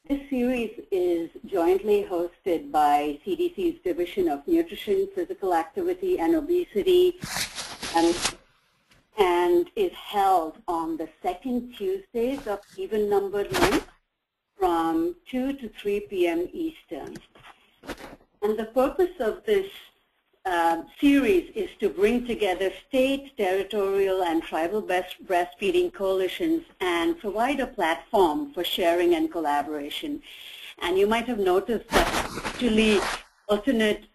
This series is jointly hosted by CDC's Division of Nutrition, Physical Activity, and Obesity, and is held on the second Tuesdays of even-numbered months from 2 to 3 p.m. Eastern. And the purpose of this series is to bring together state, territorial, and tribal breastfeeding coalitions and provide a platform for sharing and collaboration. And you might have noticed that actually alternate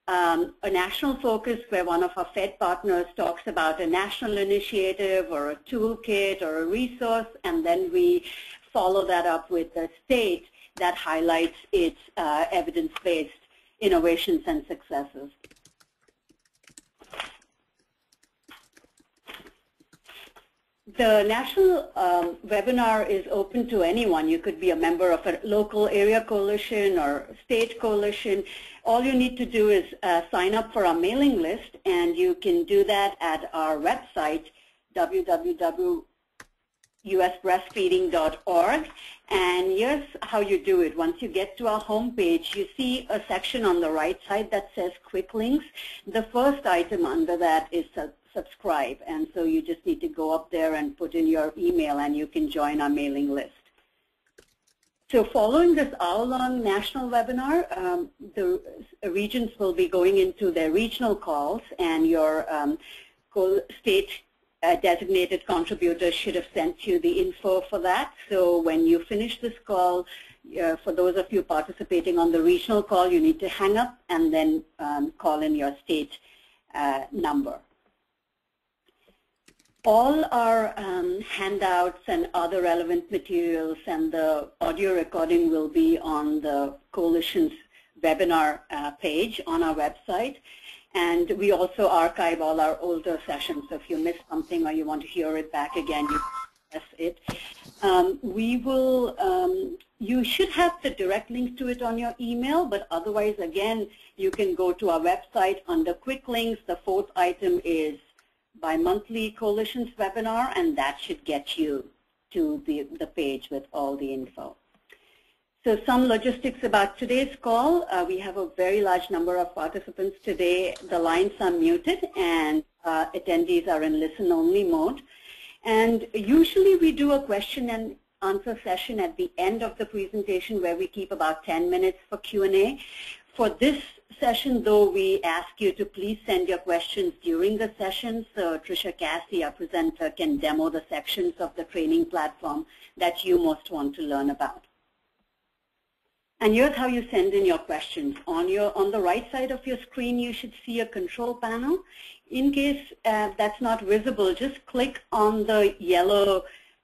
a national focus where one of our Fed partners talks about a national initiative or a toolkit or a resource, and then we follow that up with a state that highlights its evidence-based innovations and successes. The national webinar is open to anyone. You could be a member of a local area coalition or state coalition. All you need to do is sign up for our mailing list, and you can do that at our website, www.usbreastfeeding.org. And here's how you do it. Once you get to our homepage, you see a section on the right side that says Quick Links. The first item under that is subscribe, and so you just need to go up there and put in your email and you can join our mailing list. So following this hour-long national webinar, the regions will be going into their regional calls, and your state designated contributors should have sent you the info for that. So when you finish this call, for those of you participating on the regional call, you need to hang up and then call in your state number. All our handouts and other relevant materials and the audio recording will be on the Coalition's webinar page on our website. And we also archive all our older sessions. So if you missed something or you want to hear it back again, you can press it. You should have the direct link to it on your email, but otherwise, again, you can go to our website under Quick Links. The fourth item is bi-monthly Coalitions webinar, and that should get you to the page with all the info. So some logistics about today's call. We have a very large number of participants today. The lines are muted, and attendees are in listen-only mode. And usually we do a question and answer session at the end of the presentation where we keep about 10 minutes for Q&A. For this session, though, we ask you to please send your questions during the session, so Tricia Cassi, our presenter, can demo the sections of the training platform that you most want to learn about. And here's how you send in your questions. On the right side of your screen, you should see a control panel. In case that's not visible, just click on the yellow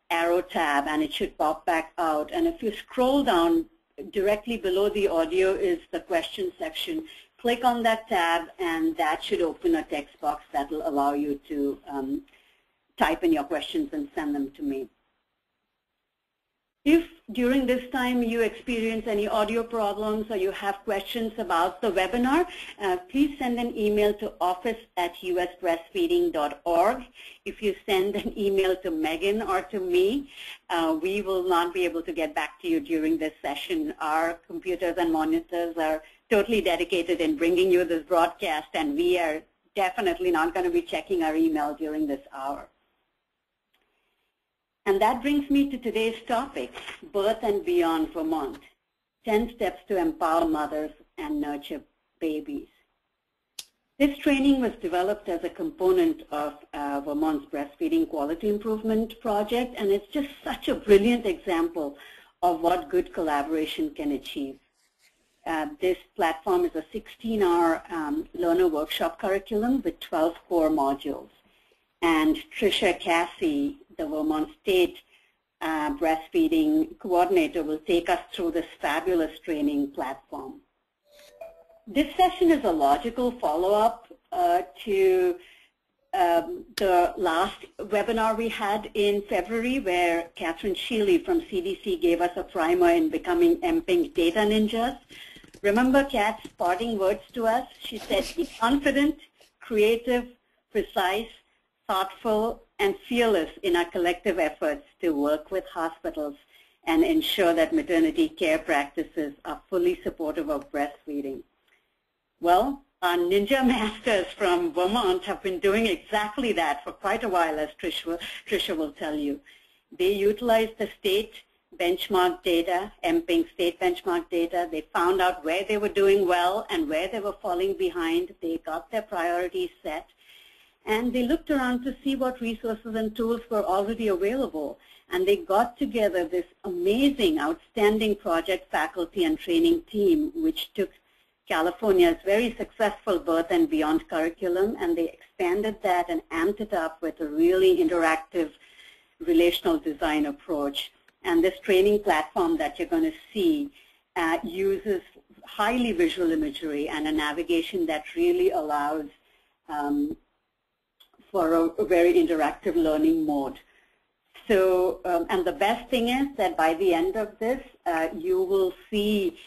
arrow tab, and it should pop back out. And if you scroll down, directly below the audio is the question section. Click on that tab, and that should open a text box that will allow you to type in your questions and send them to me. If during this time you experience any audio problems or you have questions about the webinar, please send an email to office@usbreastfeeding.org. If you send an email to Megan or to me, we will not be able to get back to you during this session. Our computers and monitors are totally dedicated in bringing you this broadcast, and we are definitely not going to be checking our email during this hour. And that brings me to today's topic, Birth and Beyond Vermont, 10 Steps to Empower Mothers and Nurture Babies. This training was developed as a component of Vermont's Breastfeeding Quality Improvement Project, and it's just such a brilliant example of what good collaboration can achieve. This platform is a 16-hour learner workshop curriculum with 12 core modules. And Tricia Cassi, the Vermont State Breastfeeding Coordinator, will take us through this fabulous training platform. This session is a logical follow-up to the last webinar we had in February, where Catherine Sheely from CDC gave us a primer in becoming mPINC data ninjas. Remember Kat's parting words to us? She said, be confident, creative, precise, thoughtful, and fearless in our collective efforts to work with hospitals and ensure that maternity care practices are fully supportive of breastfeeding. Well, our ninja masters from Vermont have been doing exactly that for quite a while, as Tricia will tell you. They utilized the state benchmark data, mPINC state benchmark data. They found out where they were doing well and where they were falling behind. They got their priorities set, and they looked around to see what resources and tools were already available. And they got together this amazing, outstanding project faculty and training team, which took California's very successful Birth and Beyond curriculum, and they expanded that and amped it up with a really interactive relational design approach. And this training platform that you're going to see uses highly visual imagery and a navigation that really allows for a very interactive learning mode. So, and the best thing is that by the end of this, you will see,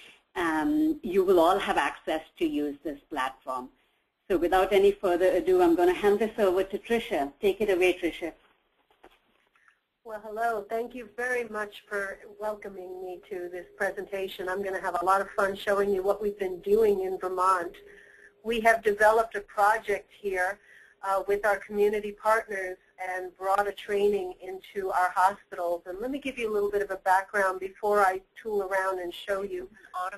you will all have access to use this platform. So without any further ado, I'm going to hand this over to Tricia. Take it away, Tricia. Well, hello. Thank you very much for welcoming me to this presentation. I'm going to have a lot of fun showing you what we've been doing in Vermont. We have developed a project here with our community partners and brought a training into our hospitals. And let me give you a little bit of a background before I tool around and show you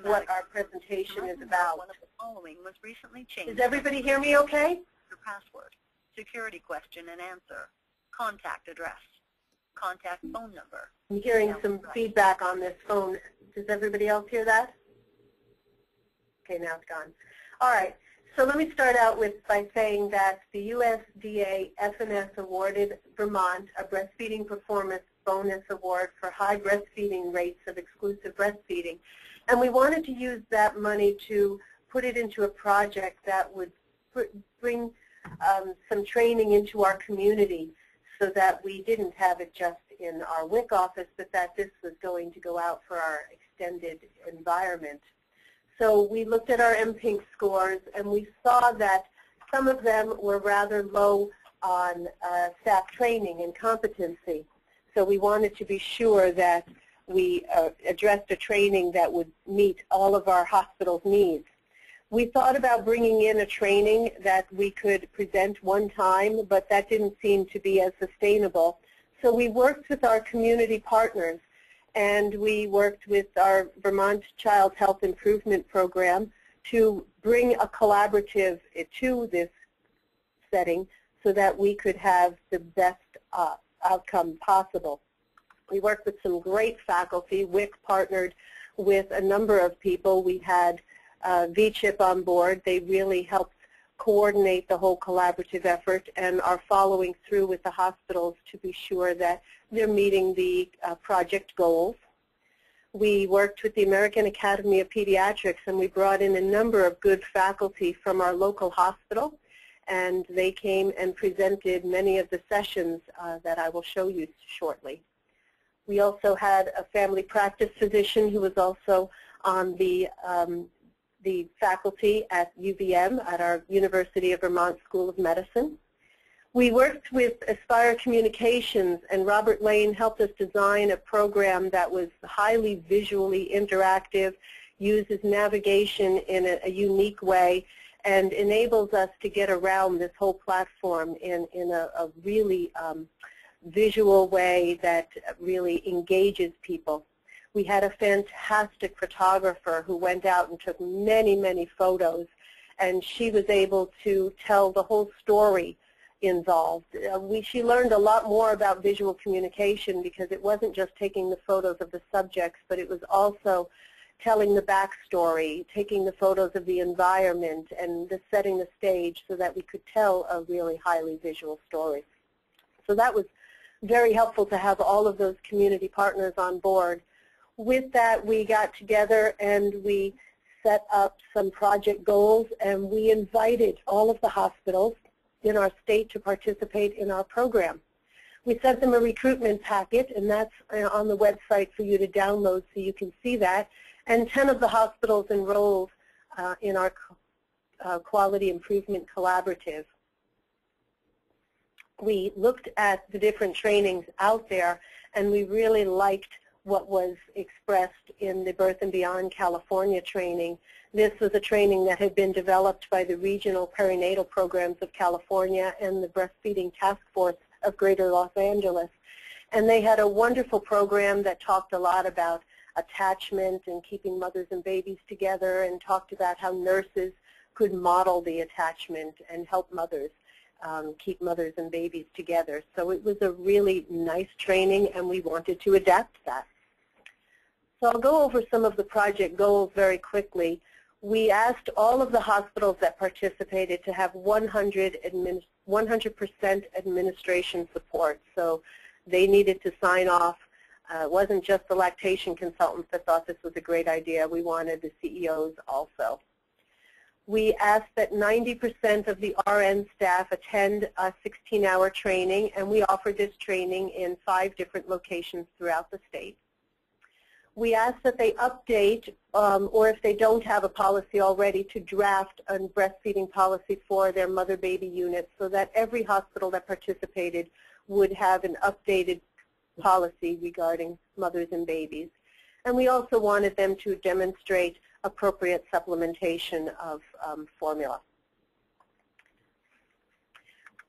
what our presentation is about. One of the following was recently changed. Does everybody hear me okay? Your password, security question and answer, contact address, contact phone number. I'm hearing some feedback on this phone. Does everybody else hear that? Okay, now it's gone. All right. So let me start out by saying that the USDA FNS awarded Vermont a Breastfeeding Performance Bonus Award for high breastfeeding rates of exclusive breastfeeding. And we wanted to use that money to put it into a project that would bring some training into our community so that we didn't have it just in our WIC office, but that this was going to go out for our extended environment. So we looked at our mPINC scores, and we saw that some of them were rather low on staff training and competency. So we wanted to be sure that we addressed a training that would meet all of our hospitals' needs. We thought about bringing in a training that we could present one time, but that didn't seem to be as sustainable. So we worked with our community partners, and we worked with our Vermont Child Health Improvement Program to bring a collaborative to this setting so that we could have the best outcome possible. We worked with some great faculty. WIC partnered with a number of people. We had VCHIP on board. They really helped coordinate the whole collaborative effort and are following through with the hospitals to be sure that they're meeting the project goals. We worked with the American Academy of Pediatrics, and we brought in a number of good faculty from our local hospital, and they came and presented many of the sessions that I will show you shortly. We also had a family practice physician who was also on the faculty at UVM, at our University of Vermont School of Medicine. We worked with Aspire Communications, and Robert Lane helped us design a program that was highly visually interactive, uses navigation in a unique way, and enables us to get around this whole platform in a really visual way that really engages people. We had a fantastic photographer who went out and took many, many photos, and she was able to tell the whole story involved. She learned a lot more about visual communication because it wasn't just taking the photos of the subjects, but it was also telling the backstory, taking the photos of the environment, and setting the stage so that we could tell a really highly visual story. So that was very helpful to have all of those community partners on board. With that, we got together and we set up some project goals, and we invited all of the hospitals in our state to participate in our program. We sent them a recruitment packet, and that's on the website for you to download so you can see that. And 10 of the hospitals enrolled in our Quality Improvement Collaborative. We looked at the different trainings out there, and we really liked what was expressed in the Birth and Beyond California training. This was a training that had been developed by the regional perinatal programs of California and the Breastfeeding Task Force of Greater Los Angeles. And they had a wonderful program that talked a lot about attachment and keeping mothers and babies together, and talked about how nurses could model the attachment and help mothers keep mothers and babies together. So it was a really nice training, and we wanted to adapt that. So I'll go over some of the project goals very quickly. We asked all of the hospitals that participated to have 100% administration support. So they needed to sign off. It wasn't just the lactation consultants that thought this was a great idea. We wanted the CEOs also. We asked that 90% of the RN staff attend a 16-hour training, and we offered this training in 5 different locations throughout the state. We asked that they update, or if they don't have a policy already, to draft a breastfeeding policy for their mother-baby unit, so that every hospital that participated would have an updated policy regarding mothers and babies. And we also wanted them to demonstrate appropriate supplementation of formula.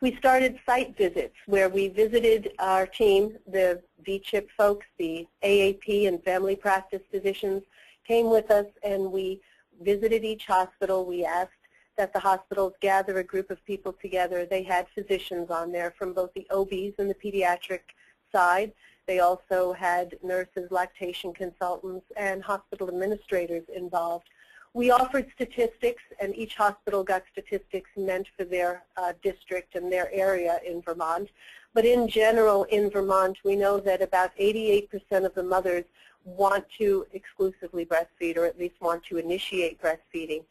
We started site visits where we visited our team, the VCHIP folks, the AAP and family practice physicians came with us, and we visited each hospital. We asked that the hospitals gather a group of people together. They had physicians on there from both the OBs and the pediatric side. They also had nurses, lactation consultants, and hospital administrators involved. We offered statistics, and each hospital got statistics meant for their district and their area in Vermont. But in general, in Vermont, we know that about 88% of the mothers want to exclusively breastfeed, or at least want to initiate breastfeeding,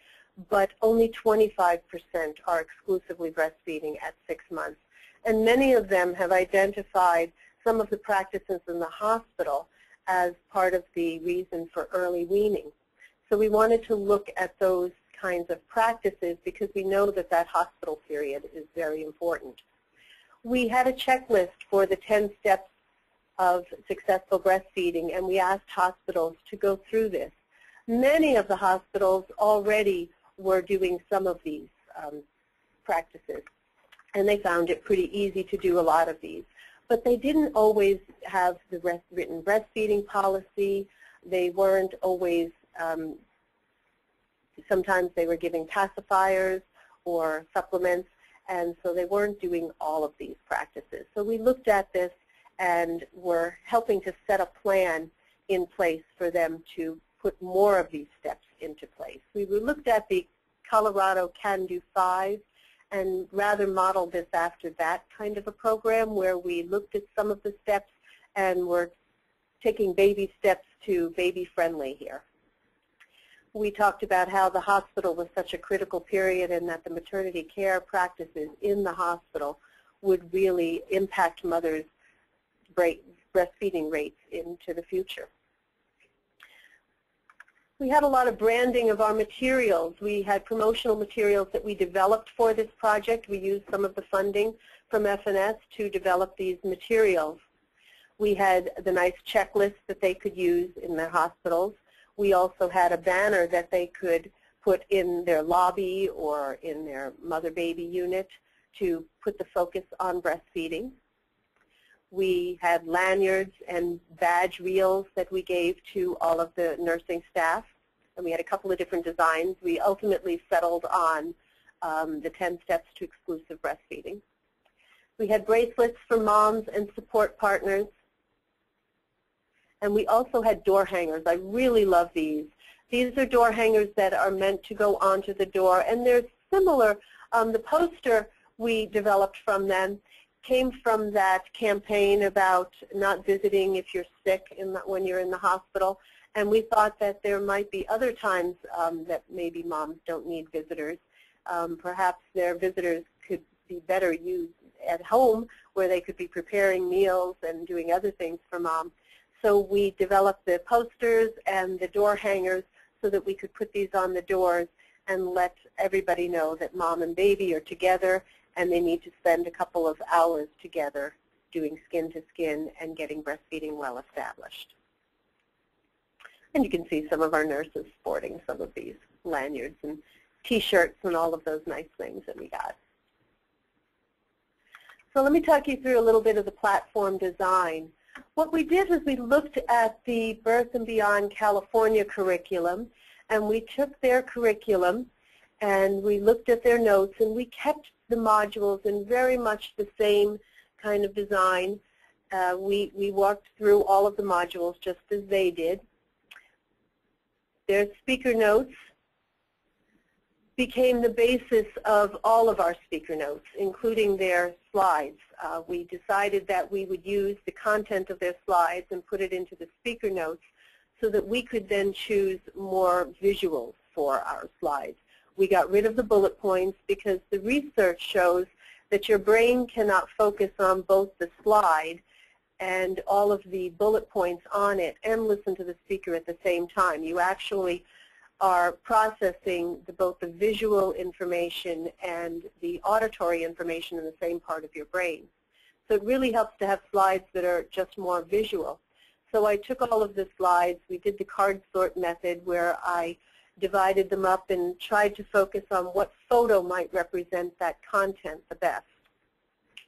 but only 25% are exclusively breastfeeding at 6 months. And many of them have identified some of the practices in the hospital as part of the reason for early weaning. So we wanted to look at those kinds of practices because we know that that hospital period is very important. We had a checklist for the 10 steps of successful breastfeeding, and we asked hospitals to go through this. Many of the hospitals already were doing some of these practices, and they found it pretty easy to do a lot of these. But they didn't always have the written breastfeeding policy. They weren't always, sometimes they were giving pacifiers or supplements, and so they weren't doing all of these practices. So we looked at this and were helping to set a plan in place for them to put more of these steps into place. We looked at the Colorado Can Do 5 and rather modeled this after that kind of a program where we looked at some of the steps and were taking baby steps to baby-friendly here. We talked about how the hospital was such a critical period and that the maternity care practices in the hospital would really impact mothers' breastfeeding rates into the future. We had a lot of branding of our materials. We had promotional materials that we developed for this project. We used some of the funding from FNS to develop these materials. We had the nice checklist that they could use in their hospitals. We also had a banner that they could put in their lobby or in their mother-baby unit to put the focus on breastfeeding. We had lanyards and badge reels that we gave to all of the nursing staff, and we had a couple of different designs. We ultimately settled on the 10 steps to exclusive breastfeeding. We had bracelets for moms and support partners, and we also had door hangers. I really love these. These are door hangers that are meant to go onto the door, and they're similar. The poster we developed from them came from that campaign about not visiting if you're sick when you're in the hospital, and we thought that there might be other times that maybe moms don't need visitors. Perhaps their visitors could be better used at home where they could be preparing meals and doing other things for mom. So we developed the posters and the door hangers so that we could put these on the doors and let everybody know that mom and baby are together and they need to spend a couple of hours together doing skin-to-skin and getting breastfeeding well established. And you can see some of our nurses sporting some of these lanyards and T-shirts and all of those nice things that we got. So let me talk you through a little bit of the platform design. What we did was we looked at the Birth and Beyond California curriculum, and we took their curriculum and we looked at their notes, and we kept the modules in very much the same kind of design. We walked through all of the modules just as they did. Their speaker notes became the basis of all of our speaker notes, including their slides. We decided that we would use the content of their slides and put it into the speaker notes so that we could then choose more visuals for our slides. We got rid of the bullet points because the research shows that your brain cannot focus on both the slide and all of the bullet points on it and listen to the speaker at the same time. You actually are processing both the visual information and the auditory information in the same part of your brain. So it really helps to have slides that are just more visual. So I took all of the slides. We did the card sort method where I divided them up and tried to focus on what photo might represent that content the best.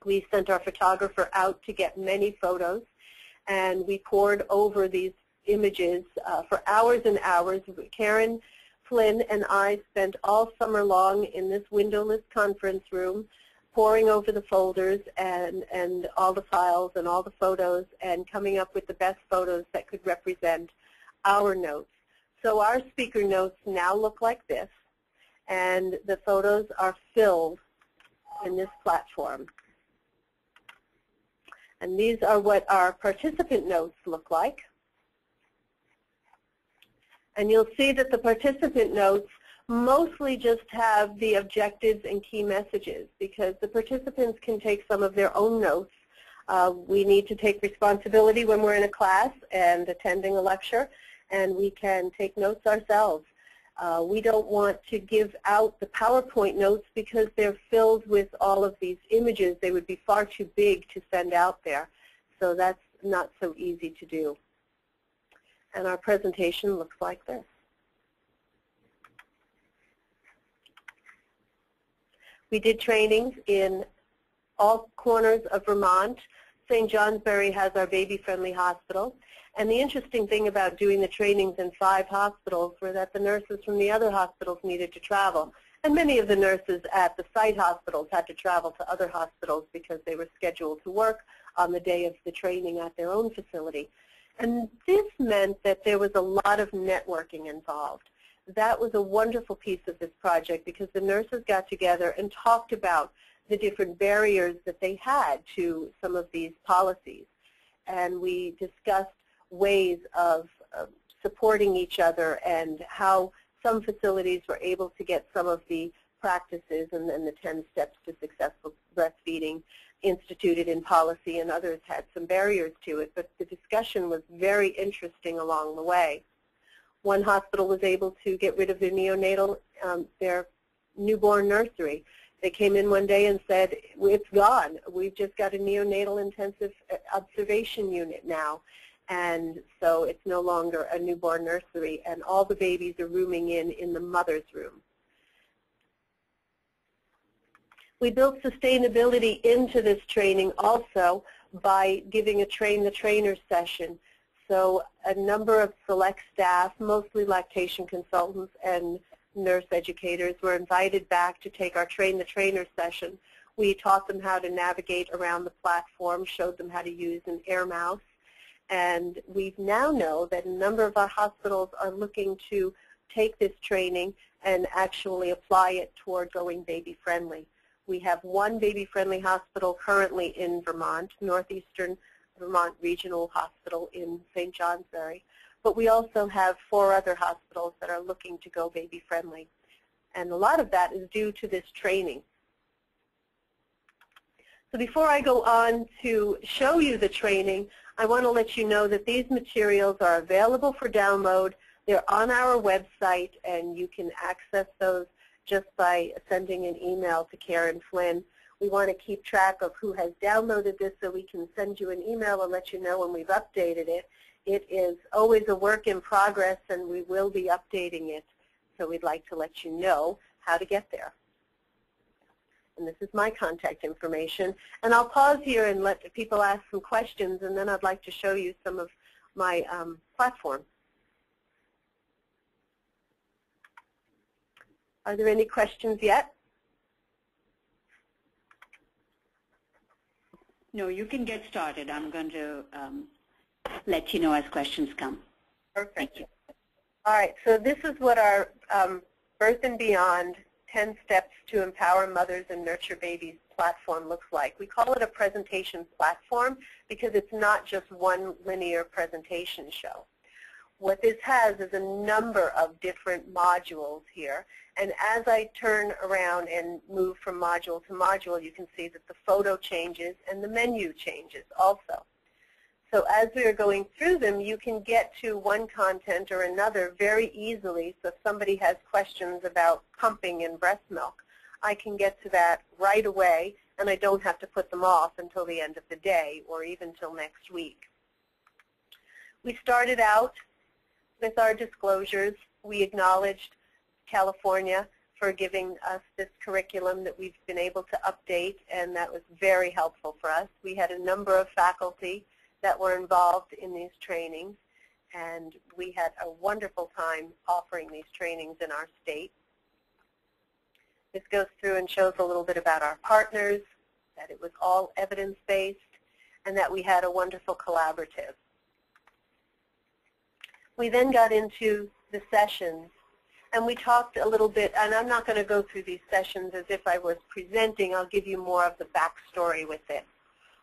We sent our photographer out to get many photos, and we pored over these images for hours and hours. Karen Flynn and I spent all summer long in this windowless conference room poring over the folders and all the files and all the photos and coming up with the best photos that could represent our notes. So our speaker notes now look like this, and the photos are filled in this platform. And these are what our participant notes look like. And you'll see that the participant notes mostly just have the objectives and key messages because the participants can take some of their own notes. We need to take responsibility when we're in a class and attending a lecture, and we can take notes ourselves. We don't want to give out the PowerPoint notes because they're filled with all of these images. They would be far too big to send out there. So that's not so easy to do. And our presentation looks like this. We did trainings in all corners of Vermont. St. Johnsbury has our baby-friendly hospital. And the interesting thing about doing the trainings in 5 hospitals were that the nurses from the other hospitals needed to travel. And many of the nurses at the site hospitals had to travel to other hospitals because they were scheduled to work on the day of the training at their own facility. And this meant that there was a lot of networking involved. That was a wonderful piece of this project because the nurses got together and talked about the different barriers that they had to some of these policies. And we discussed ways of supporting each other and how some facilities were able to get some of the practices and then the 10 steps to successful breastfeeding instituted in policy, and others had some barriers to it, but the discussion was very interesting along the way. One hospital was able to get rid of their neonatal, their newborn nursery. They came in one day and said, it's gone. We've just got a neonatal intensive observation unit now. And so it's no longer a newborn nursery, and all the babies are rooming in the mother's room. We built sustainability into this training also by giving a train the trainer session. So a number of select staff, mostly lactation consultants and nurse educators, were invited back to take our train the trainer session. We taught them how to navigate around the platform, showed them how to use an air mouse. And we now know that a number of our hospitals are looking to take this training and actually apply it toward going baby-friendly. We have one baby-friendly hospital currently in Vermont, Northeastern Vermont Regional Hospital in St. Johnsbury. But we also have 4 other hospitals that are looking to go baby-friendly. And a lot of that is due to this training. So before I go on to show you the training, I want to let you know that these materials are available for download. They're on our website, and you can access those just by sending an email to Karen Flynn. We want to keep track of who has downloaded this so we can send you an email and let you know when we've updated it. It is always a work in progress, and we will be updating it, so we'd like to let you know how to get there. And this is my contact information. And I'll pause here and let people ask some questions, and then I'd like to show you some of my platform. Are there any questions yet? No, you can get started. I'm going to let you know as questions come. Perfect. Thank you. All right, so this is what our Birth and Beyond 10 Steps to Empower Mothers and Nurture Babies platform looks like. We call it a presentation platform because it's not just one linear presentation show. What this has is a number of different modules here, and as I turn around and move from module to module, you can see that the photo changes and the menu changes also. So as we are going through them, you can get to one content or another very easily. So if somebody has questions about pumping and breast milk, I can get to that right away, and I don't have to put them off until the end of the day or even till next week. We started out with our disclosures. We acknowledged California for giving us this curriculum that we've been able to update, and that was very helpful for us. We had a number of faculty that were involved in these trainings, and we had a wonderful time offering these trainings in our state. This goes through and shows a little bit about our partners, that it was all evidence-based, and that we had a wonderful collaborative. We then got into the sessions, and we talked a little bit, and I'm not going to go through these sessions as if I was presenting. I'll give you more of the backstory with it.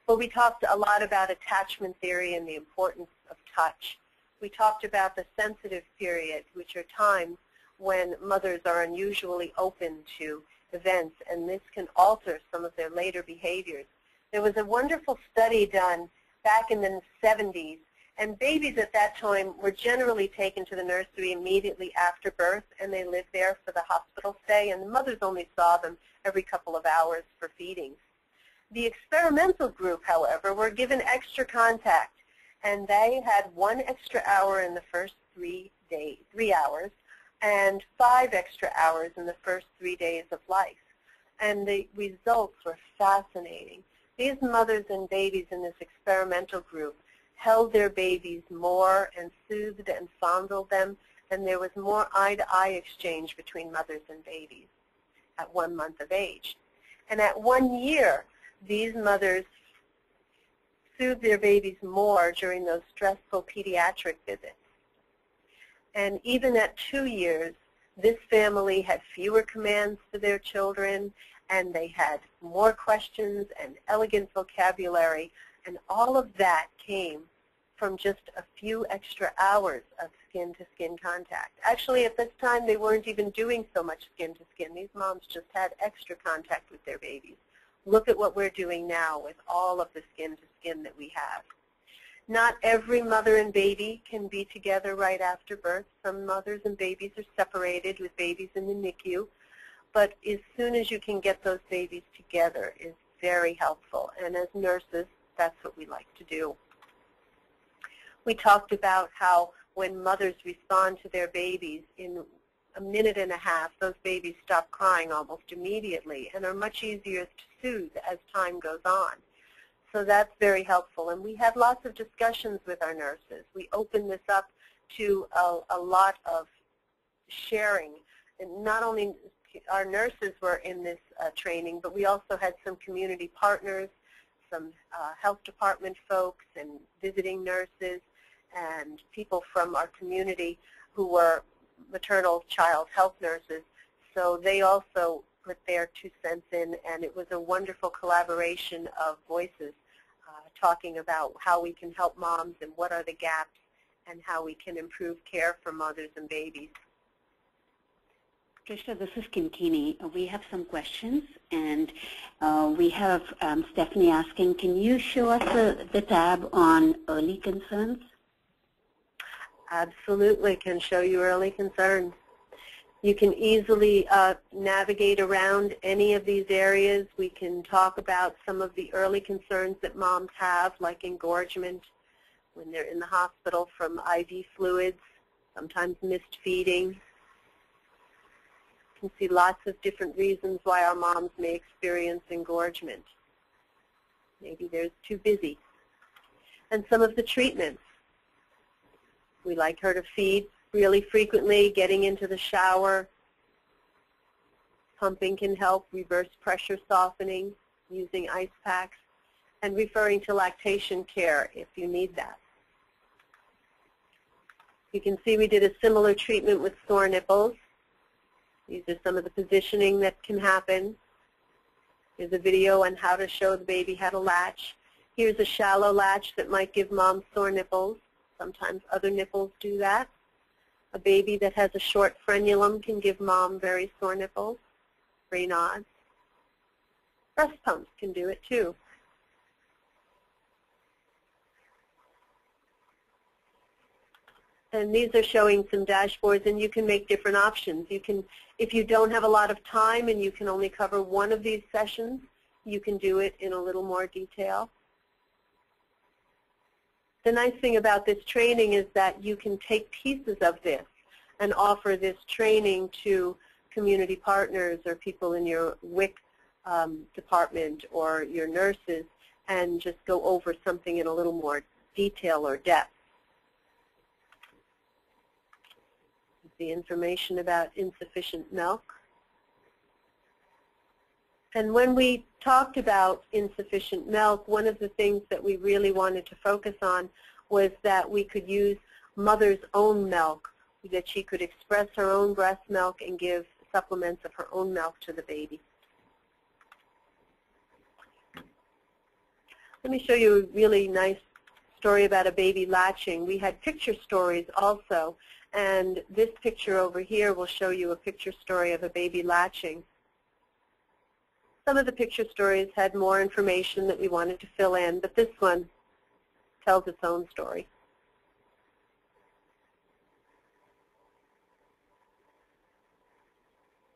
But we talked a lot about attachment theory and the importance of touch. We talked about the sensitive period, which are times when mothers are unusually open to events, and this can alter some of their later behaviors. There was a wonderful study done back in the 70s, and babies at that time were generally taken to the nursery immediately after birth, and they lived there for the hospital stay, and the mothers only saw them every couple of hours for feedings. The experimental group, however, were given extra contact, and they had 1 extra hour in the first 3 hours, and 5 extra hours in the first 3 days of life. And the results were fascinating. These mothers and babies in this experimental group held their babies more and soothed and fondled them, and there was more eye-to-eye exchange between mothers and babies at 1 month of age. And at 1 year, these mothers soothed their babies more during those stressful pediatric visits. And even at 2 years, this family had fewer commands to their children, and they had more questions and elegant vocabulary, and all of that came from just a few extra hours of skin-to-skin contact. Actually, at this time, they weren't even doing so much skin-to-skin. These moms just had extra contact with their babies. Look at what we're doing now with all of the skin-to-skin that we have. Not every mother and baby can be together right after birth. Some mothers and babies are separated with babies in the NICU. But as soon as you can get those babies together is very helpful. And as nurses, that's what we like to do. We talked about how when mothers respond to their babies in a minute and a half, those babies stop crying almost immediately and are much easier to soothe as time goes on. So that's very helpful. And we had lots of discussions with our nurses. We opened this up to a lot of sharing. And not only our nurses were in this training, but we also had some community partners, some health department folks and visiting nurses and people from our community who were maternal child health nurses. So they also put their 2 cents in, and it was a wonderful collaboration of voices talking about how we can help moms and what are the gaps and how we can improve care for mothers and babies. Tricia, this is Kim Keeney. We have some questions, and we have Stephanie asking, can you show us the tab on early concerns? Absolutely, can show you early concerns. You can easily navigate around any of these areas. We can talk about some of the early concerns that moms have, like engorgement, when they're in the hospital from IV fluids, sometimes missed feeding. You can see lots of different reasons why our moms may experience engorgement. Maybe they're too busy. And some of the treatments. We like her to feed really frequently, getting into the shower. Pumping can help, reverse pressure softening, using ice packs, and referring to lactation care if you need that. You can see we did a similar treatment with sore nipples. These are some of the positioning that can happen. Here's a video on how to show the baby how to latch. Here's a shallow latch that might give mom sore nipples. Sometimes other nipples do that. A baby that has a short frenulum can give mom very sore nipples, Raynaud's. Breast pumps can do it too. And these are showing some dashboards, and you can make different options. You can, if you don't have a lot of time and you can only cover one of these sessions, you can do it in a little more detail. The nice thing about this training is that you can take pieces of this and offer this training to community partners or people in your WIC department or your nurses and just go over something in a little more detail or depth. The information about insufficient milk. And when we talked about insufficient milk, one of the things that we really wanted to focus on was that we could use mother's own milk, that she could express her own breast milk and give supplements of her own milk to the baby. Let me show you a really nice story about a baby latching. We had picture stories also, and this picture over here will show you a picture story of a baby latching. Some of the picture stories had more information that we wanted to fill in, but this one tells its own story.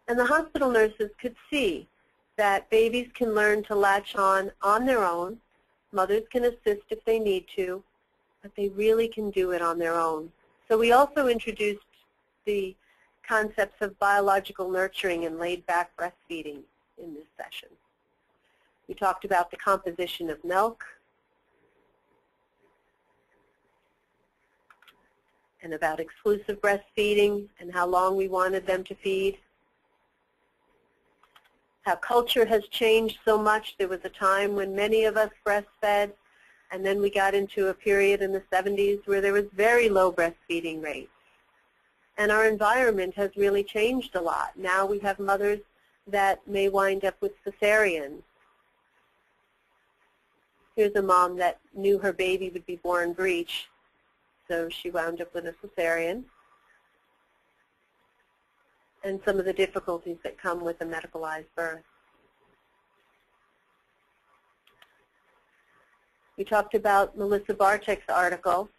And the hospital nurses could see that babies can learn to latch on their own. Mothers can assist if they need to, but they really can do it on their own. So we also introduced the concepts of biological nurturing and laid-back breastfeeding in this session. We talked about the composition of milk and about exclusive breastfeeding and how long we wanted them to feed. How culture has changed so much. There was a time when many of us breastfed, and then we got into a period in the 70s where there was very low breastfeeding rates. And our environment has really changed a lot. Now we have mothers that may wind up with cesareans. Here's a mom that knew her baby would be born breech, so she wound up with a cesarean. And some of the difficulties that come with a medicalized birth. We talked about Melissa Bartek's article.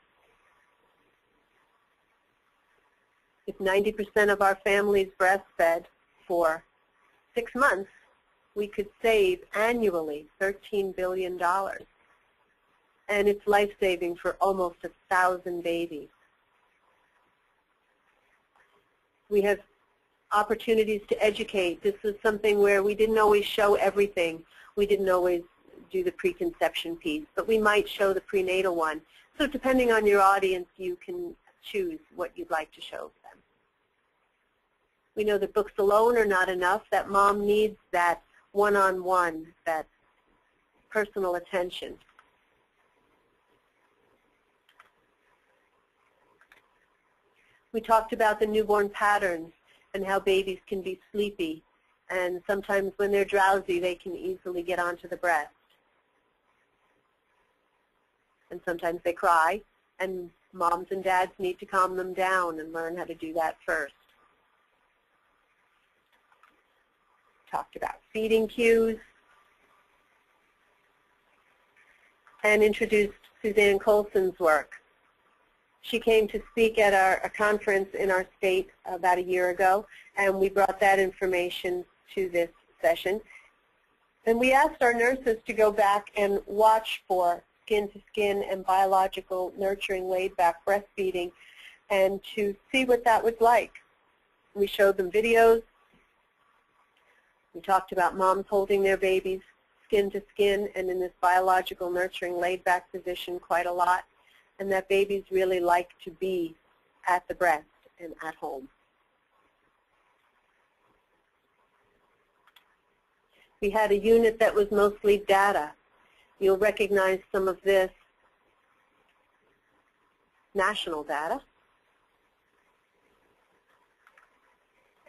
If 90% of our families breastfed for 6 months, we could save annually $13 billion. And it's life-saving for almost 1,000 babies. We have opportunities to educate. This is something where we didn't always show everything. We didn't always do the preconception piece, but we might show the prenatal one. So depending on your audience, you can choose what you'd like to show them. We know that books alone are not enough, that mom needs that one-on-one, that personal attention. We talked about the newborn patterns and how babies can be sleepy, and sometimes when they're drowsy they can easily get onto the breast. And sometimes they cry, and moms and dads need to calm them down and learn how to do that first. Talked about feeding cues, and introduced Suzanne Colson's work. She came to speak at a conference in our state about a year ago, and we brought that information to this session. And we asked our nurses to go back and watch for skin-to-skin and biological, nurturing, laid-back breastfeeding, and to see what that was like. We showed them videos. We talked about moms holding their babies skin-to-skin and in this biological, nurturing, laid-back position quite a lot, and that babies really like to be at the breast and at home. We had a unit that was mostly data. You'll recognize some of this national data.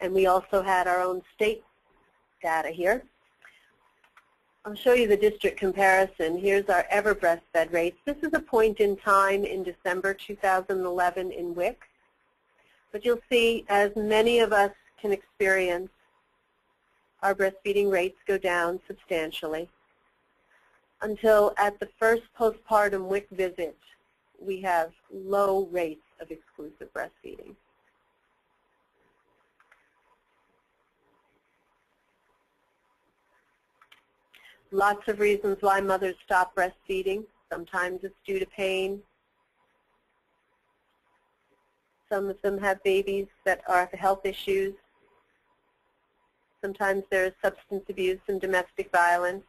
And we also had our own state data here. I'll show you the district comparison. Here's our ever breastfed rates. This is a point in time in December 2011 in WIC. But you'll see, as many of us can experience, our breastfeeding rates go down substantially until at the first postpartum WIC visit, we have low rates of exclusive breastfeeding. Lots of reasons why mothers stop breastfeeding. Sometimes it's due to pain. Some of them have babies that are health issues. Sometimes there is substance abuse and domestic violence.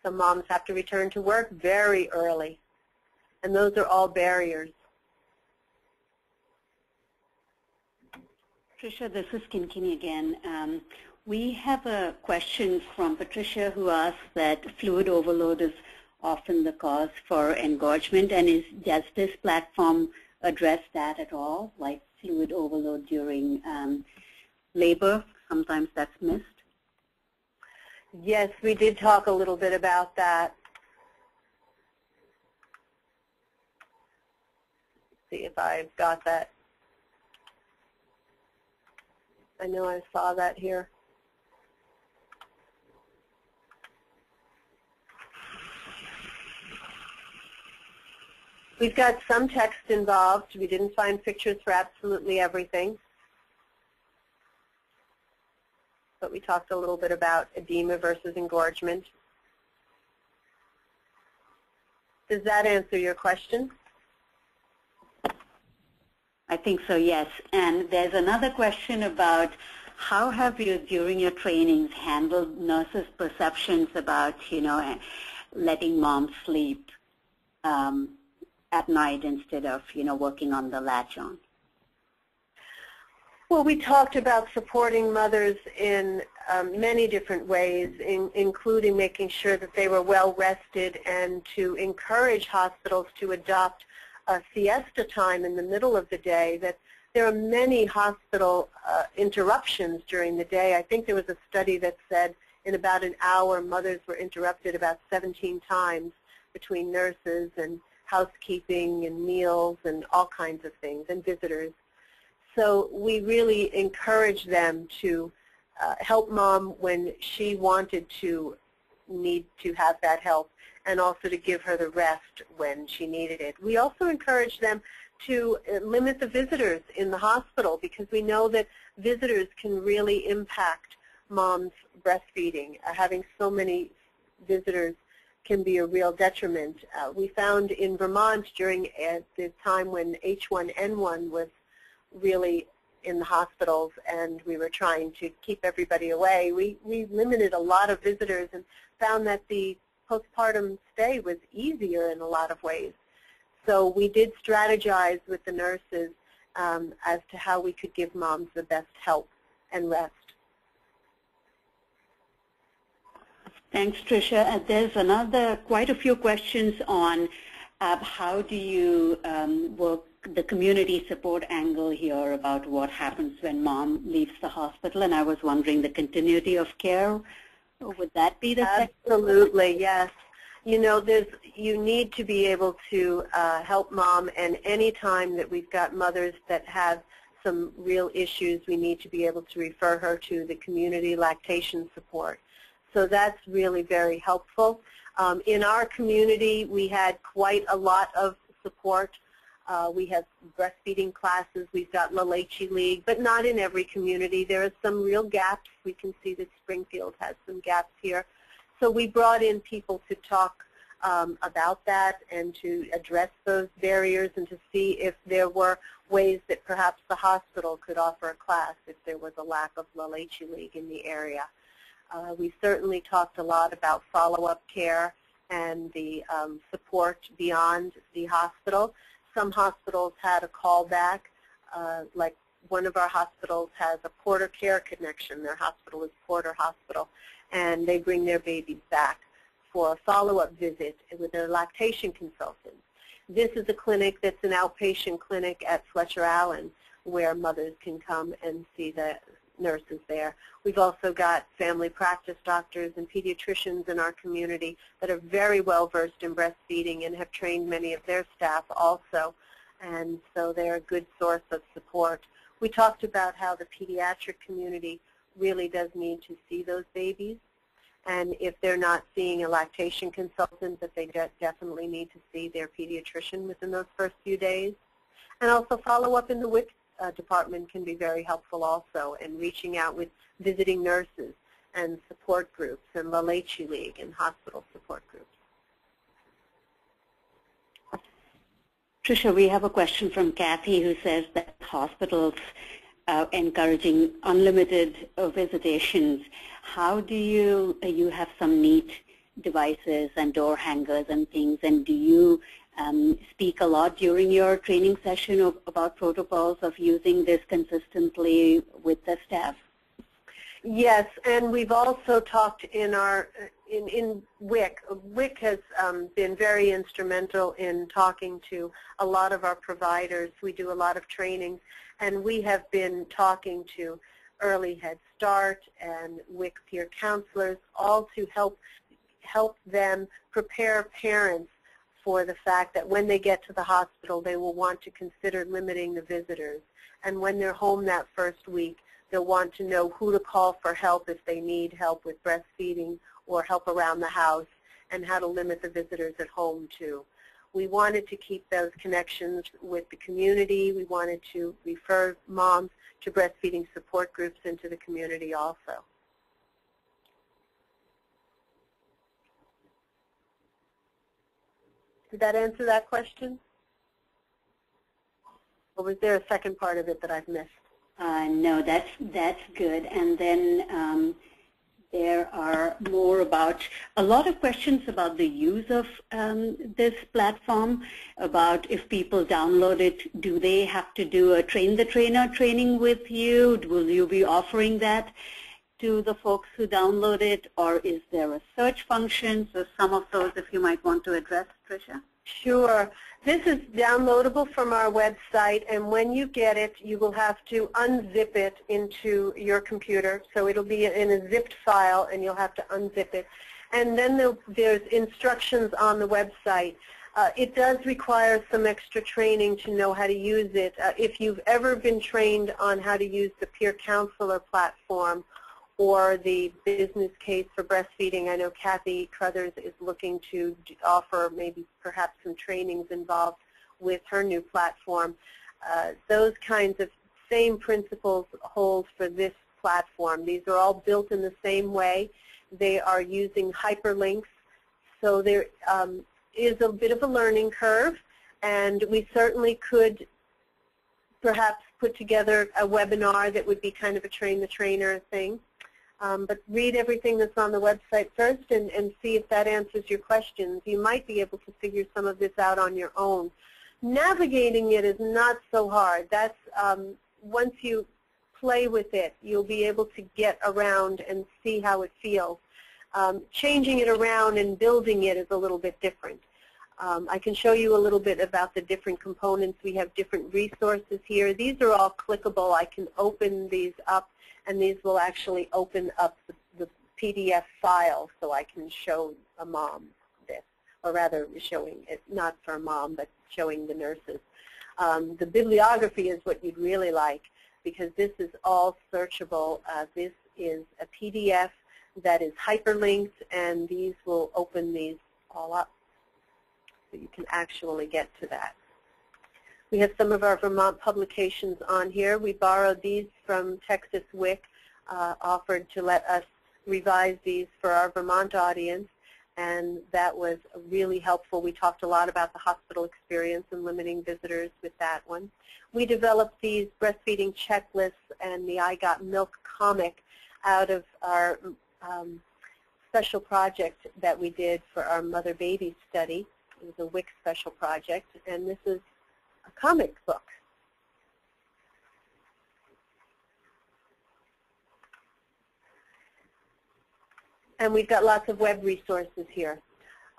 Some moms have to return to work very early, and those are all barriers. Tricia, this is Kinkini again. We have a question from Patricia who asks that fluid overload is often the cause for engorgement, and does this platform address that at all, like fluid overload during labor? Sometimes that's missed. Yes, we did talk a little bit about that. Let's see if I've got that. I know I saw that here. We've got some text involved. We didn't find pictures for absolutely everything. But we talked a little bit about edema versus engorgement. Does that answer your question? I think so, yes. And there's another question about how have you, during your trainings, handled nurses' perceptions about, letting moms sleep at night instead of, working on the latch-on? Well, we talked about supporting mothers in many different ways, including making sure that they were well rested and to encourage hospitals to adopt a siesta time in the middle of the day, that there are many hospital interruptions during the day. I think there was a study that said in about an hour mothers were interrupted about 17 times between nurses and housekeeping and meals and all kinds of things, and visitors. So we really encourage them to help mom when she wanted to need to have that help, and also to give her the rest when she needed it. We also encourage them to limit the visitors in the hospital, because we know that visitors can really impact mom's breastfeeding. Having so many visitors can be a real detriment. We found in Vermont during the time when H1N1 was really in the hospitals and we were trying to keep everybody away, we limited a lot of visitors and found that the postpartum stay was easier in a lot of ways. So we did strategize with the nurses as to how we could give moms the best help and rest. Thanks, Tricia. There's quite a few questions on how do you work the community support angle here about what happens when mom leaves the hospital, and I was wondering the continuity of care. Would that be the Absolutely, yes. You need to be able to help mom, and any time that we've got mothers that have some real issues, we need to be able to refer her to the community lactation support. So that's really very helpful. In our community, we had quite a lot of support. We have breastfeeding classes. We've got La Leche League, but not in every community. There are some real gaps. We can see that Springfield has some gaps here. So we brought in people to talk about that and to address those barriers and to see if there were ways that perhaps the hospital could offer a class if there was a lack of La Leche League in the area. We certainly talked a lot about follow-up care and the support beyond the hospital. Some hospitals had a callback, like one of our hospitals has a Porter Care connection. Their hospital is Porter Hospital, and they bring their babies back for a follow-up visit with their lactation consultant. This is a clinic that's an outpatient clinic at Fletcher Allen where mothers can come and see the nurses there. We've also got family practice doctors and pediatricians in our community that are very well versed in breastfeeding and have trained many of their staff also, and so they're a good source of support. We talked about how the pediatric community really does need to see those babies, and if they're not seeing a lactation consultant, that they definitely need to see their pediatrician within those first few days. And also follow up in the WIC department can be very helpful also, and reaching out with visiting nurses and support groups and La Leche League and hospital support groups. Tricia, we have a question from Cassi who says that hospitals are encouraging unlimited visitations. How do you have some neat devices and door hangers and things, and do you speak a lot during your training session about protocols of using this consistently with the staff? Yes, and we've also talked in our in WIC. WIC has been very instrumental in talking to a lot of our providers. We do a lot of training, and we have been talking to Early Head Start and WIC peer counselors, all to help them prepare parents for the fact that when they get to the hospital, they will want to consider limiting the visitors. And when they're home that first week, they'll want to know who to call for help if they need help with breastfeeding or help around the house, and how to limit the visitors at home too. We wanted to keep those connections with the community. We wanted to refer moms to breastfeeding support groups into the community also. Did that answer that question? Or was there a second part of it that I've missed? No, that's good. And then there are more about, a lot of questions about the use of this platform, about if people download it, do they have to do a train the trainer training with you? Will you be offering that to the folks who download it, or is there a search function? So some of those, if you might want to address, Tricia. Sure. This is downloadable from our website, and when you get it, you will have to unzip it into your computer. So it'll be in a zipped file, and you'll have to unzip it. And then there's instructions on the website. It does require some extra training to know how to use it. If you've ever been trained on how to use the peer counselor platform or the business case for breastfeeding, I know Kathy Crothers is looking to offer maybe perhaps some trainings involved with her new platform. Those kinds of same principles hold for this platform. These are all built in the same way. They are using hyperlinks, so there is a bit of a learning curve, and we certainly could perhaps put together a webinar that would be kind of a train the trainer thing. But read everything that's on the website first and see if that answers your questions. You might be able to figure some of this out on your own. Navigating it is not so hard. That's once you play with it, you'll be able to get around and see how it feels. Changing it around and building it is a little bit different. I can show you a little bit about the different components. We have different resources here. These are all clickable. I can open these up, and these will actually open up the PDF file so I can show a mom this, or rather showing it not for a mom, but showing the nurses. The bibliography is what you'd really like, because this is all searchable. This is a PDF that is hyperlinked, and these will open these all up so you can actually get to that. We have some of our Vermont publications on here. We borrowed these from Texas WIC, offered to let us revise these for our Vermont audience, and that was really helpful. We talked a lot about the hospital experience and limiting visitors with that one. We developed these breastfeeding checklists and the I Got Milk comic out of our special project that we did for our mother-baby study. It was a WIC special project, and this is a comic book. And we've got lots of web resources here.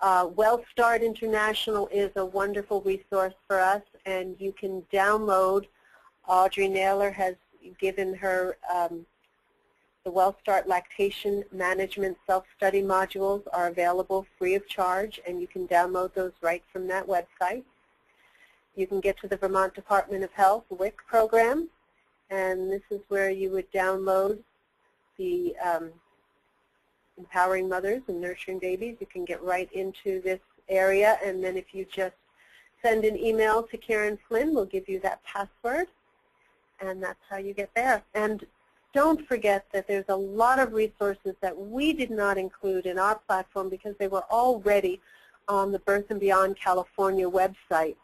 WellStart International is a wonderful resource for us, and you can download. Audrey Naylor has given her the WellStart Lactation Management Self-Study modules are available free of charge, and you can download those right from that website. You can get to the Vermont Department of Health WIC program, and this is where you would download the Empowering Mothers and Nurturing Babies. You can get right into this area, and then if you just send an email to Karen Flynn, we'll give you that password, and that's how you get there. And don't forget that there's a lot of resources that we did not include in our platform because they were already on the Birth and Beyond California website.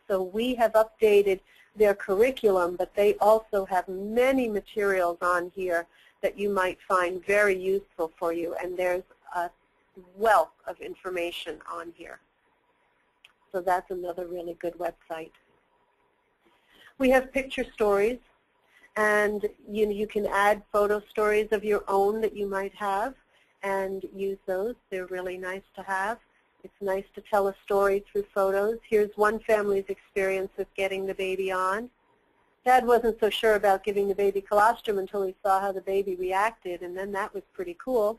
So we have updated their curriculum, but they also have many materials on here that you might find very useful for you, and there's a wealth of information on here. So that's another really good website. We have picture stories, and you can add photo stories of your own that you might have and use those. They're really nice to have. It's nice to tell a story through photos. Here's one family's experience with getting the baby on. Dad wasn't so sure about giving the baby colostrum until he saw how the baby reacted, and then that was pretty cool.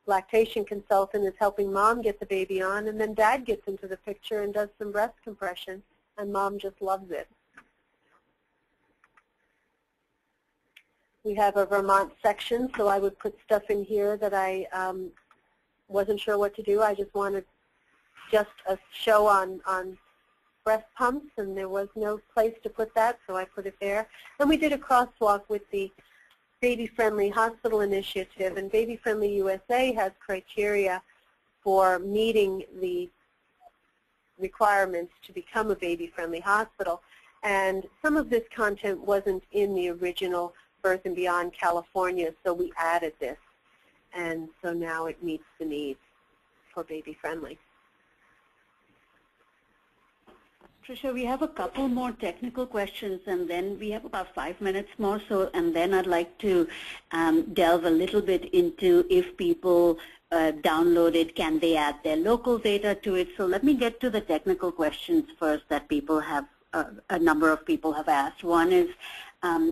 Lactation consultant is helping mom get the baby on, and then dad gets into the picture and does some breast compression, and mom just loves it. We have a Vermont section, so I would put stuff in here that I wasn't sure what to do. I just wanted just a show on breast pumps, and there was no place to put that, so I put it there. And we did a crosswalk with the Baby Friendly Hospital Initiative, and Baby Friendly USA has criteria for meeting the requirements to become a baby-friendly hospital. And some of this content wasn't in the original Birth and Beyond California, so we added this. And so now it meets the needs for baby-friendly. Tricia, we have a couple more technical questions, and then we have about 5 minutes more. So, and then I'd like to delve a little bit into if people download it, can they add their local data to it? So let me get to the technical questions first that people have, a number of people have asked. One is,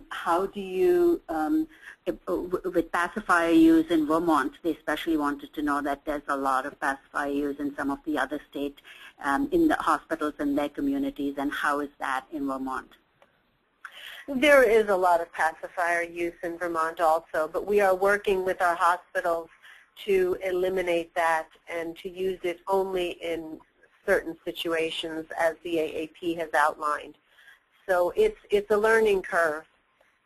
how do you, with pacifier use in Vermont, they especially wanted to know that there's a lot of pacifier use in some of the other states, in the hospitals and their communities, and how is that in Vermont? There is a lot of pacifier use in Vermont also, but we are working with our hospitals to eliminate that and to use it only in certain situations as the AAP has outlined. So it's a learning curve,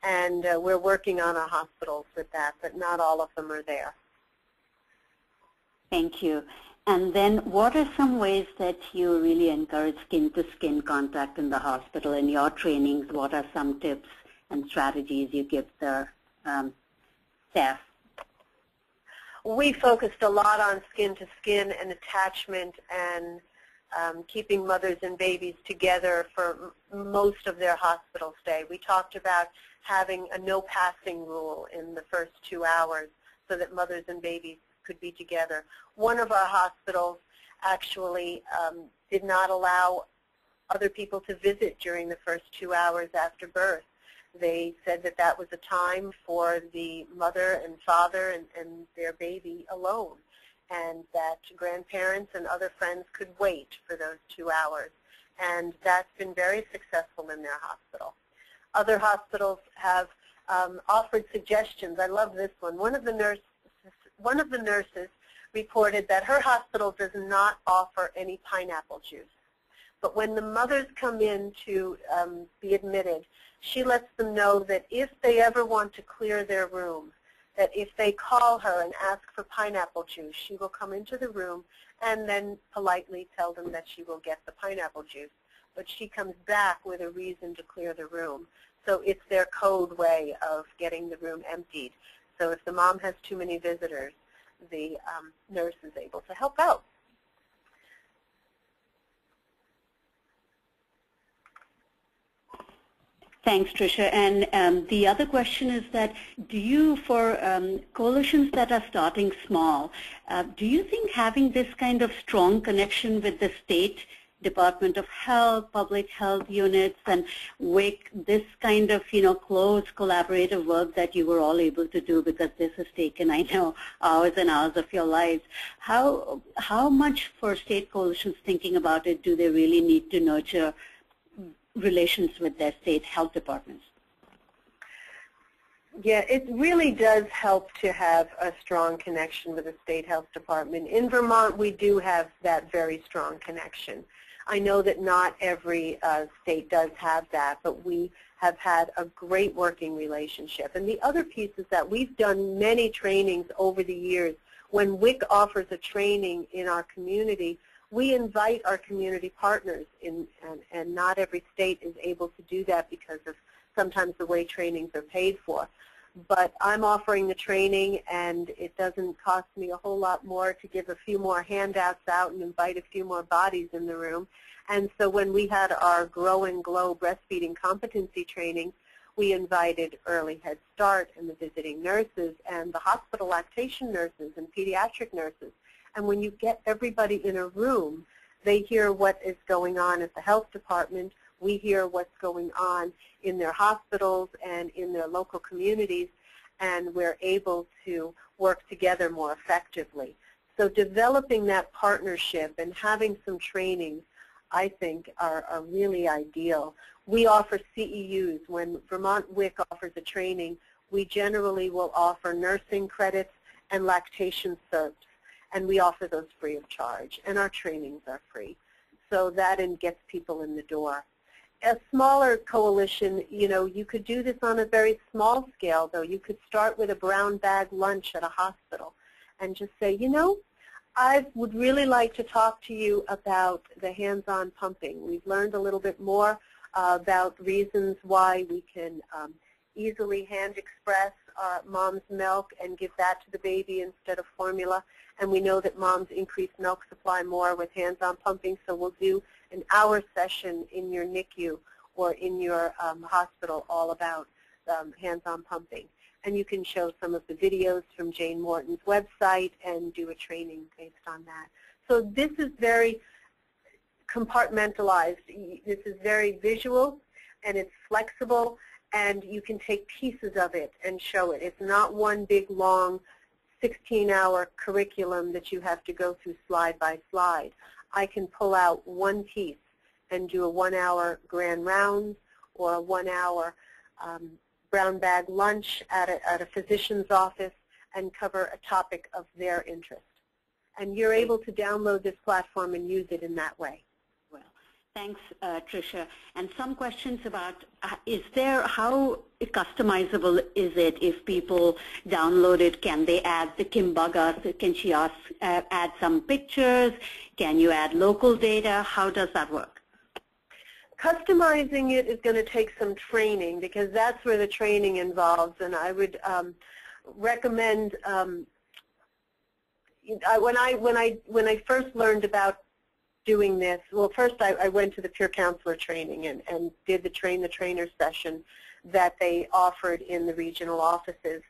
and we're working on our hospitals with that, but not all of them are there. Thank you. And then what are some ways that you really encourage skin-to-skin contact in the hospital in your trainings? What are some tips and strategies you give the staff? We focused a lot on skin-to-skin and attachment and keeping mothers and babies together for most of their hospital stay. We talked about having a no passing rule in the first 2 hours so that mothers and babies could be together. One of our hospitals actually did not allow other people to visit during the first 2 hours after birth. They said that that was a time for the mother and father and their baby alone, and that grandparents and other friends could wait for those 2 hours. And that's been very successful in their hospital. Other hospitals have offered suggestions. I love this one. One of the nurses reported that her hospital does not offer any pineapple juice. But when the mothers come in to be admitted, she lets them know that if they ever want to clear their room, that if they call her and ask for pineapple juice, she will come into the room and then politely tell them that she will get the pineapple juice. But she comes back with a reason to clear the room. So it's their code way of getting the room emptied. So if the mom has too many visitors, the nurse is able to help out. Thanks, Tricia. And the other question is that, do you, for coalitions that are starting small, do you think having this kind of strong connection with the state Department of Health, public health units, and WIC, this kind of, close collaborative work that you were all able to do, because this has taken, I know, hours and hours of your lives. How much for state coalitions thinking about it do they really need to nurture relations with their state health departments? Yeah, it really does help to have a strong connection with the state health department. In Vermont, we do have that very strong connection. I know that not every state does have that, but we have had a great working relationship. And the other piece is that we've done many trainings over the years. When WIC offers a training in our community, we invite our community partners in, and not every state is able to do that because of sometimes the way trainings are paid for. But I'm offering the training, and it doesn't cost me a whole lot more to give a few more handouts out and invite a few more bodies in the room. And so when we had our Grow and Glow breastfeeding competency training, we invited early Head Start and the visiting nurses and the hospital lactation nurses and pediatric nurses. And when you get everybody in a room, they hear what is going on at the health department. We hear what's going on in their hospitals and in their local communities, and we're able to work together more effectively. So developing that partnership and having some trainings, I think, are really ideal. We offer CEUs. When Vermont WIC offers a training, we generally will offer nursing credits and lactation certs, and we offer those free of charge, and our trainings are free. So that gets people in the door. A smaller coalition, you could do this on a very small scale, though. You could start with a brown bag lunch at a hospital and just say, I would really like to talk to you about the hands-on pumping. We've learned a little bit more about reasons why we can easily hand express mom's milk and give that to the baby instead of formula. And we know that moms increase milk supply more with hands-on pumping, so we'll do an hour session in your NICU or in your hospital all about hands-on pumping. And you can show some of the videos from Jane Morton's website and do a training based on that. So this is very compartmentalized. This is very visual, and it's flexible, and you can take pieces of it and show it. It's not one big, long 16-hour curriculum that you have to go through slide by slide. I can pull out one piece and do a 1-hour grand rounds or a 1-hour brown bag lunch at a physician's office and cover a topic of their interest. And you're able to download this platform and use it in that way. Well, thanks, Tricia. And some questions about, how customizable is it if people download it? Can they add the Kim Bagas? Can she add some pictures? Can you add local data? How does that work? Customizing it is going to take some training, because that's where the training involves. And I would recommend, when I first learned about doing this, well, first I went to the peer counselor training and did the train the trainer session that they offered in the regional offices,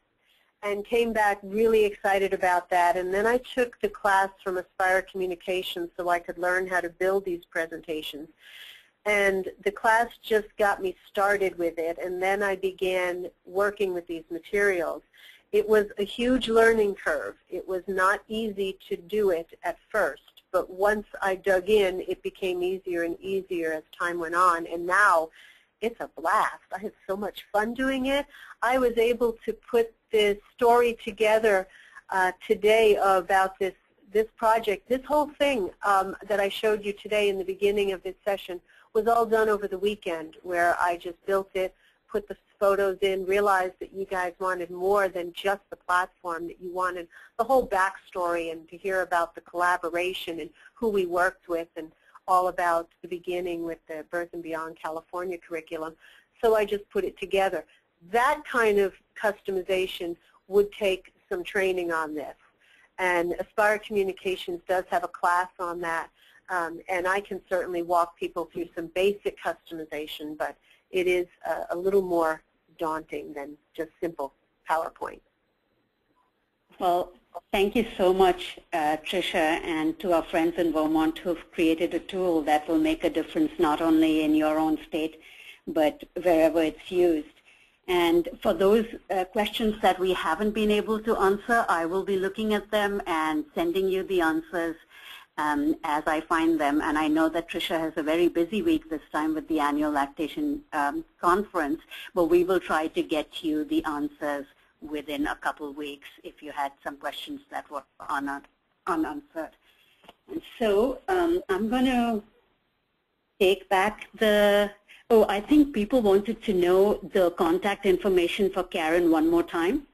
and came back really excited about that. And then I took the class from Aspire Communications so I could learn how to build these presentations. And the class just got me started with it, and then I began working with these materials. It was a huge learning curve. It was not easy to do it at first, but once I dug in, it became easier and easier as time went on, and now it's a blast. I had so much fun doing it. I was able to put this story together today about this this project, this whole thing that I showed you today in the beginning of this session was all done over the weekend, where I just built it, put the photos in, realized that you guys wanted more than just the platform, that you wanted the whole backstory and to hear about the collaboration and who we worked with and all about the beginning with the Birth and Beyond California curriculum. So I just put it together. That kind of customization would take some training on this. And Aspire Communications does have a class on that. And I can certainly walk people through some basic customization, but it is a little more daunting than just simple PowerPoint. Well, thank you so much, Tricia, and to our friends in Vermont who have created a tool that will make a difference not only in your own state, but wherever it's used. And for those questions that we haven't been able to answer, I will be looking at them and sending you the answers as I find them. And I know that Tricia has a very busy week this time with the annual lactation conference, but we will try to get you the answers within a couple weeks if you had some questions that were unanswered. And so I'm going to take back the, I think people wanted to know the contact information for Karen one more time.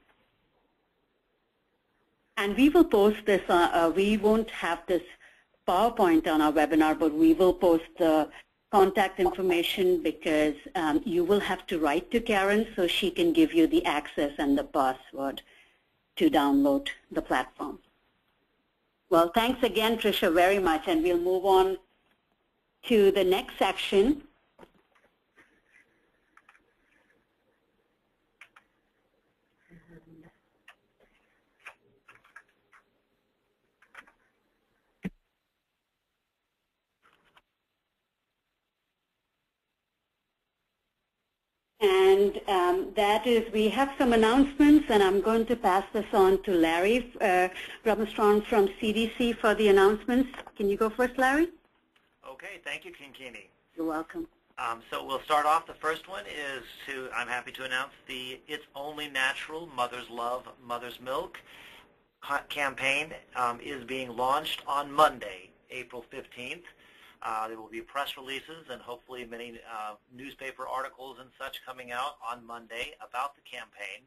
And we will post this, we won't have this PowerPoint on our webinar, but we will post the contact information because you will have to write to Karen so she can give you the access and the password to download the platform. Well, thanks again, Tricia, very much, and we'll move on to the next section. And that is, we have some announcements, and I'm going to pass this on to Larry Brumstrong from CDC for the announcements. Can you go first, Larry? Okay, thank you, Kinkini. You're welcome. So we'll start off. The first one is I'm happy to announce the It's Only Natural, Mother's Love, Mother's Milk campaign is being launched on Monday, April 15th. There will be press releases and hopefully many newspaper articles and such coming out on Monday about the campaign.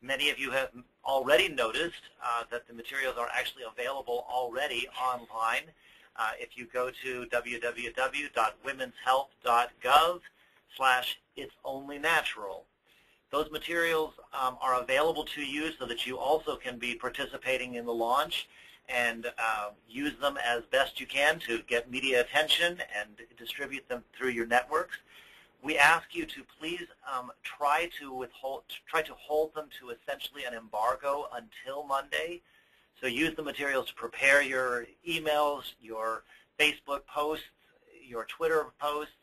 Many of you have already noticed that the materials are actually available already online. If you go to www.womenshealth.gov/itsonlynatural, those materials are available to you so that you also can be participating in the launch and use them as best you can to get media attention and distribute them through your networks. We ask you to please try to hold them to essentially an embargo until Monday. So use the materials to prepare your emails, your Facebook posts, your Twitter posts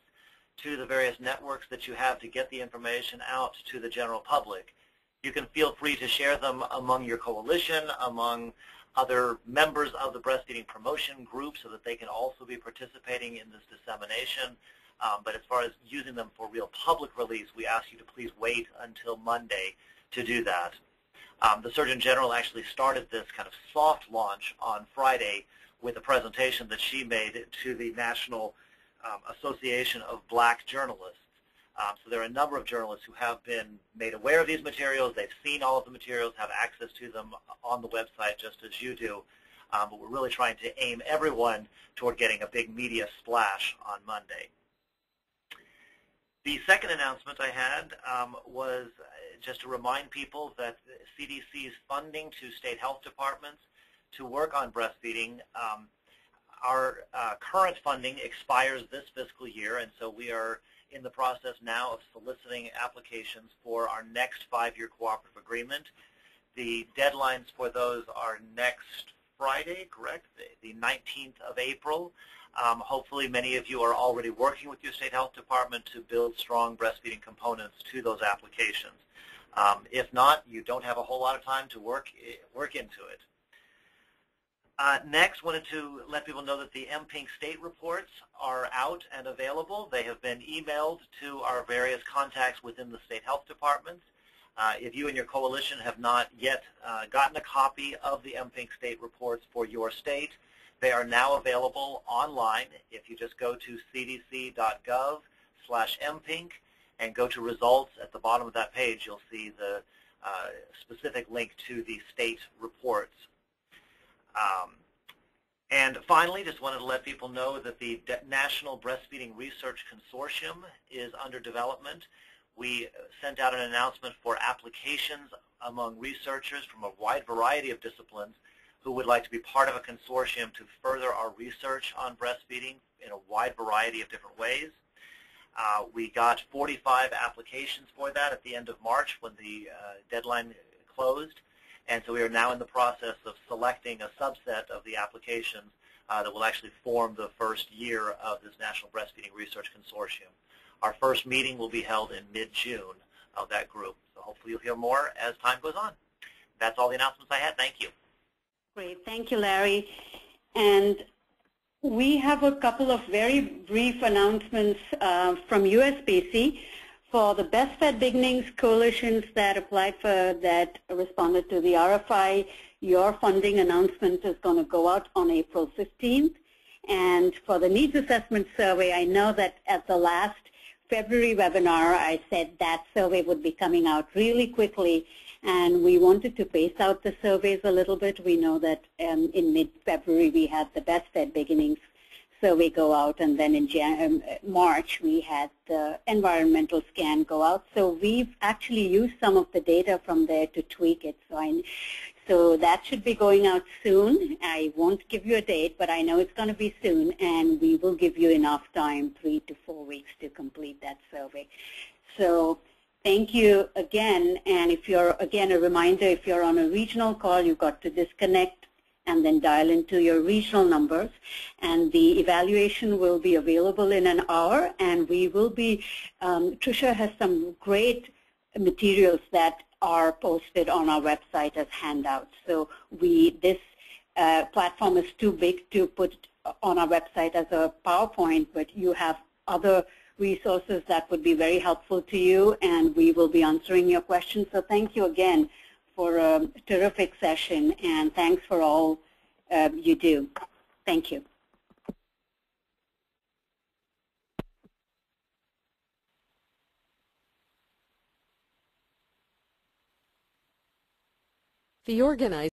to the various networks that you have to get the information out to the general public. You can feel free to share them among your coalition, among other members of the breastfeeding promotion group so that they can also be participating in this dissemination. But as far as using them for real public release, we ask you to please wait until Monday to do that. The Surgeon General actually started this kind of soft launch on Friday with a presentation that she made to the National Association of Black Journalists. So there are a number of journalists who have been made aware of these materials. They've seen all of the materials, have access to them on the website just as you do. But we're really trying to aim everyone toward getting a big media splash on Monday. The second announcement I had was just to remind people that CDC's funding to state health departments to work on breastfeeding, our current funding expires this fiscal year, and so we are in the process now of soliciting applications for our next 5-year cooperative agreement. The deadlines for those are next Friday, correct? The 19th of April. Hopefully many of you are already working with your state health department to build strong breastfeeding components to those applications. If not, you don't have a whole lot of time to work into it. Next, wanted to let people know that the mPINC state reports are out and available. They have been emailed to our various contacts within the state health departments. If you and your coalition have not yet gotten a copy of the mPINC state reports for your state, they are now available online. If you just go to cdc.gov/mPINC and go to results, at the bottom of that page you'll see the specific link to the state reports. And finally, just wanted to let people know that the National Breastfeeding Research Consortium is under development. We sent out an announcement for applications among researchers from a wide variety of disciplines who would like to be part of a consortium to further our research on breastfeeding in a wide variety of different ways. We got 45 applications for that at the end of March when the deadline closed. And so we are now in the process of selecting a subset of the applications that will actually form the first year of this National Breastfeeding Research Consortium. Our first meeting will be held in mid-June of that group. So hopefully you'll hear more as time goes on. That's all the announcements I had. Thank you. Great. Thank you, Larry. And we have a couple of very brief announcements from USBC. For the Best Fed Beginnings coalitions that applied for that responded to the RFI, your funding announcement is going to go out on April 15th. And for the needs assessment survey, I know that at the last February webinar, I said that survey would be coming out really quickly, and we wanted to pace out the surveys a little bit. We know that in mid-February we had the Best Fed Beginnings survey go out, and then in March we had the environmental scan go out. So we've actually used some of the data from there to tweak it. So that should be going out soon. I won't give you a date, but I know it's going to be soon, and we will give you enough time, 3 to 4 weeks, to complete that survey. So thank you again, and if you're, again, a reminder, if you're on a regional call, you've got to disconnect and then dial into your regional numbers, and the evaluation will be available in an hour, and we will be, Tricia has some great materials that are posted on our website as handouts. So this platform is too big to put on our website as a PowerPoint, but you have other resources that would be very helpful to you, and we will be answering your questions. So thank you again for a terrific session, and thanks for all you do. Thank you. The organizer